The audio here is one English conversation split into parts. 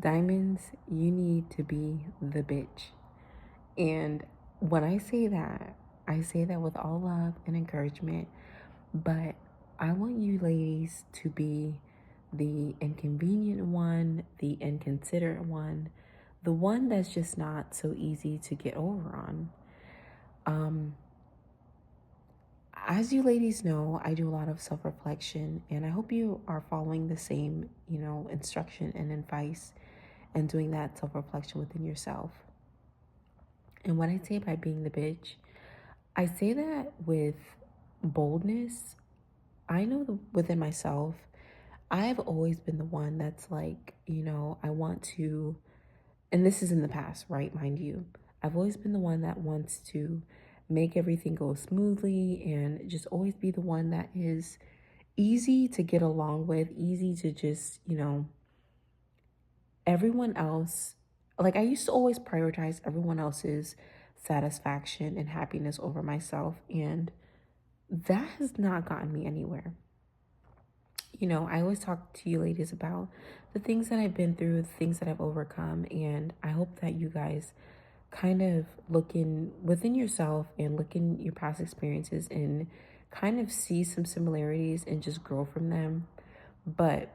Diamonds, you need to be the bitch. And when I say that with all love and encouragement, but I want you ladies to be the inconvenient one, the inconsiderate one, the one that's just not so easy to get over on. Um, as you ladies know, I do a lot of self reflection, and I hope you are following the same, instruction and advice and doing that self reflection within yourself. And what I say by being the bitch, I say that with boldness. I know within myself, I've always been the one that's like, I want to, and this is in the past, right? Mind you, I've always been the one that wants to make everything go smoothly and just always be the one that is easy to get along with, easy to just, everyone else, like I used to always prioritize everyone else's satisfaction and happiness over myself. And that has not gotten me anywhere. I always talk to you ladies about the things that I've been through, the things that I've overcome. And I hope that you guys kind of look in within yourself and look in your past experiences and kind of see some similarities and just grow from them. But,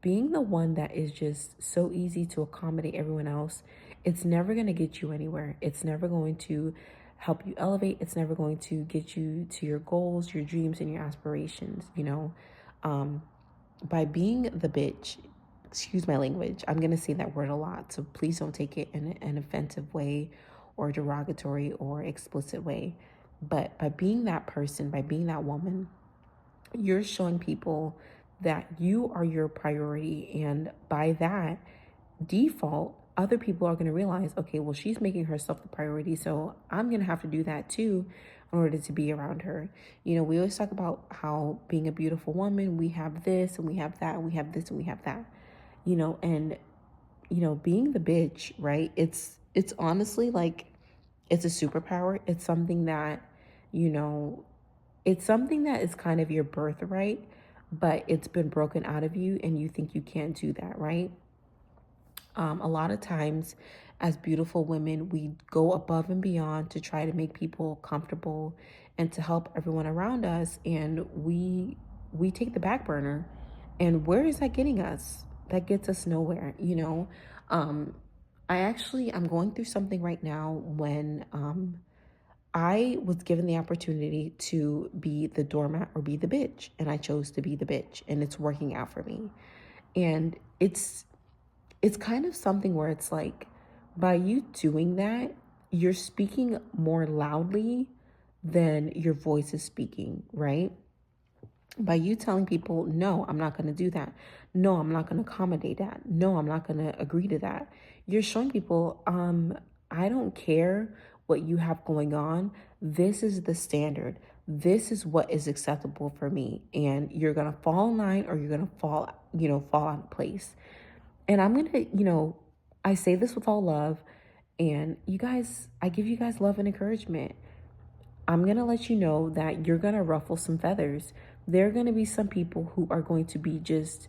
being the one that is just so easy to accommodate everyone else, it's never going to get you anywhere. It's never going to help you elevate. It's never going to get you to your goals, your dreams, and your aspirations. Um, by being the bitch, excuse my language, I'm going to say that word a lot. So please don't take it in an offensive way or derogatory or explicit way. But by being that person, by being that woman, you're showing people that you are your priority. And by that default, other people are going to realize, okay, well, she's making herself the priority. So I'm going to have to do that too in order to be around her. We always talk about how being a beautiful woman, we have this and we have that, and we have this and we have that, and, being the bitch, right? It's honestly like, it's a superpower. It's something that, you know, it's something that is kind of your birthright, but it's been broken out of you and you think you can't do that, right? A lot of times, as beautiful women, we go above and beyond to try to make people comfortable and to help everyone around us, and we take the back burner. And where is that getting us? That gets us nowhere, Um, I'm going through something right now when I was given the opportunity to be the doormat or be the bitch, and I chose to be the bitch, and it's working out for me. And it's kind of something where it's like, by you doing that, you're speaking more loudly than your voice is speaking, right? By you telling people, no, I'm not going to do that. No, I'm not going to accommodate that. No, I'm not going to agree to that. You're showing people, I don't care what you have going on. This is the standard. This is what is acceptable for me. And you're going to fall in line or you're going to fall out of place. And I'm going to, I say this with all love. And you guys, I give you guys love and encouragement. I'm going to let you know that you're going to ruffle some feathers. There are going to be some people who are going to be just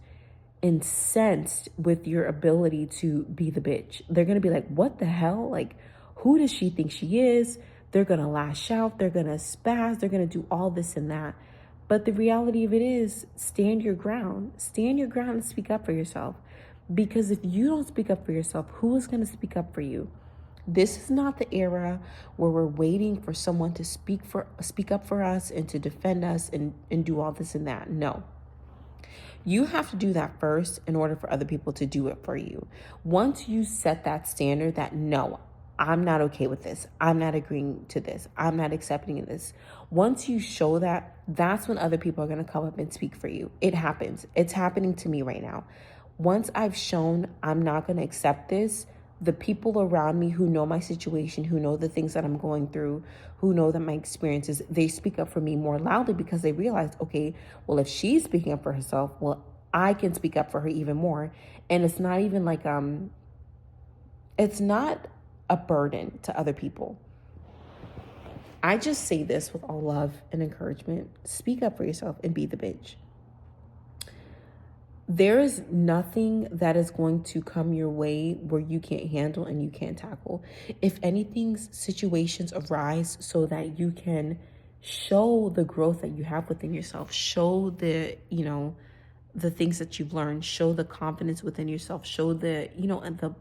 incensed with your ability to be the bitch. They're going to be like, what the hell? Like, who does she think she is? They're going to lash out. They're going to spaz. They're going to do all this and that. But the reality of it is, stand your ground. Stand your ground and speak up for yourself. Because if you don't speak up for yourself, who is going to speak up for you? This is not the era where we're waiting for someone to speak up for us and to defend us and do all this and that. No. You have to do that first in order for other people to do it for you. Once you set that standard that no, I'm not okay with this. I'm not agreeing to this. I'm not accepting this. Once you show that, that's when other people are going to come up and speak for you. It happens. It's happening to me right now. Once I've shown I'm not going to accept this, the people around me who know my situation, who know the things that I'm going through, who know that my experiences, they speak up for me more loudly because they realize, okay, well, if she's speaking up for herself, well, I can speak up for her even more. And it's not even like, it's not a burden to other people. I just say this with all love and encouragement. Speak up for yourself and be the bitch. There is nothing that is going to come your way where you can't handle and you can't tackle. If anything, situations arise so that you can show the growth that you have within yourself, show the things that you've learned, show the confidence within yourself, show and the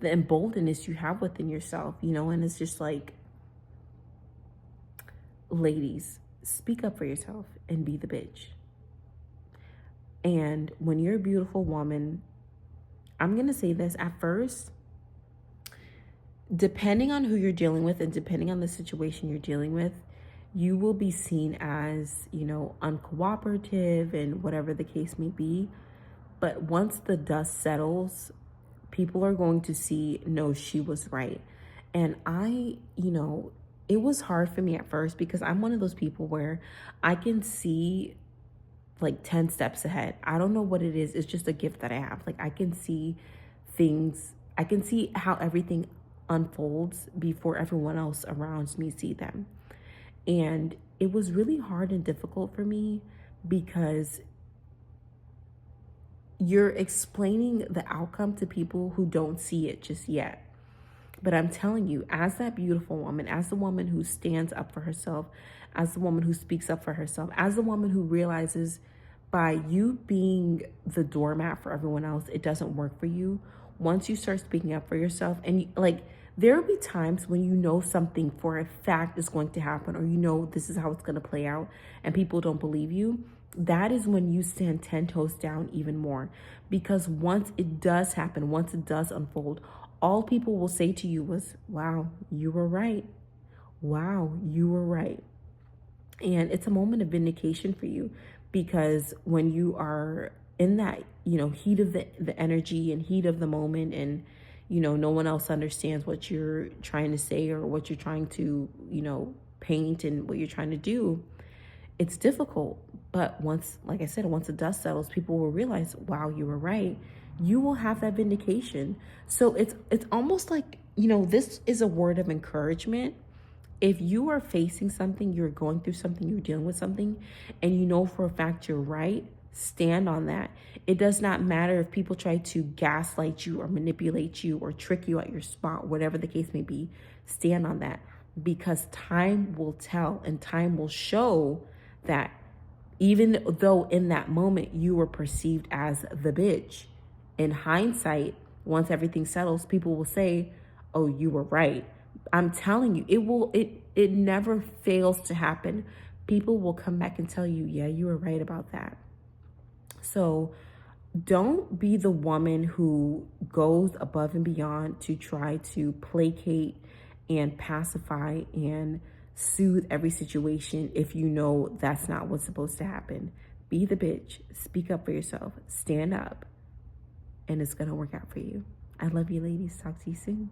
emboldenedness you have within yourself, and it's just like, ladies, speak up for yourself and be the bitch. And when you're a beautiful woman, I'm going to say this at first, depending on who you're dealing with and depending on the situation you're dealing with, you will be seen as, uncooperative and whatever the case may be. But once the dust settles, people are going to see, no, she was right. And it was hard for me at first because I'm one of those people where I can see like 10 steps ahead. I don't know what it is. It's just a gift that I have. Like I can see things, I can see how everything unfolds before everyone else around me see them. And it was really hard and difficult for me because you're explaining the outcome to people who don't see it just yet. But I'm telling you, as that beautiful woman, as the woman who stands up for herself, as the woman who speaks up for herself, as the woman who realizes by you being the doormat for everyone else, it doesn't work for you. Once you start speaking up for yourself, and there will be times when something for a fact is going to happen, or this is how it's going to play out, and people don't believe you. That is when you stand 10 toes down even more. Because once it does happen, once it does unfold, all people will say to you was, wow, you were right. Wow, you were right. And it's a moment of vindication for you, because when you are in that, heat of the energy and heat of the moment, and, no one else understands what you're trying to say or what you're trying to, paint and what you're trying to do, it's difficult. But once, like I said, once the dust settles, people will realize, wow, you were right. You will have that vindication. So it's almost like, this is a word of encouragement. If you are facing something, you're going through something, you're dealing with something, and you know for a fact you're right, stand on that. It does not matter if people try to gaslight you or manipulate you or trick you at your spot, whatever the case may be, stand on that. Because time will tell and time will show that even though in that moment you were perceived as the bitch, in hindsight, once everything settles, people will say, oh, you were right. I'm telling you, it never fails to happen. People will come back and tell you, yeah, you were right about that. So don't be the woman who goes above and beyond to try to placate and pacify and soothe every situation if you know that's not what's supposed to happen. Be the bitch. Speak up for yourself. Stand up. And it's going to work out for you. I love you, ladies. Talk to you soon.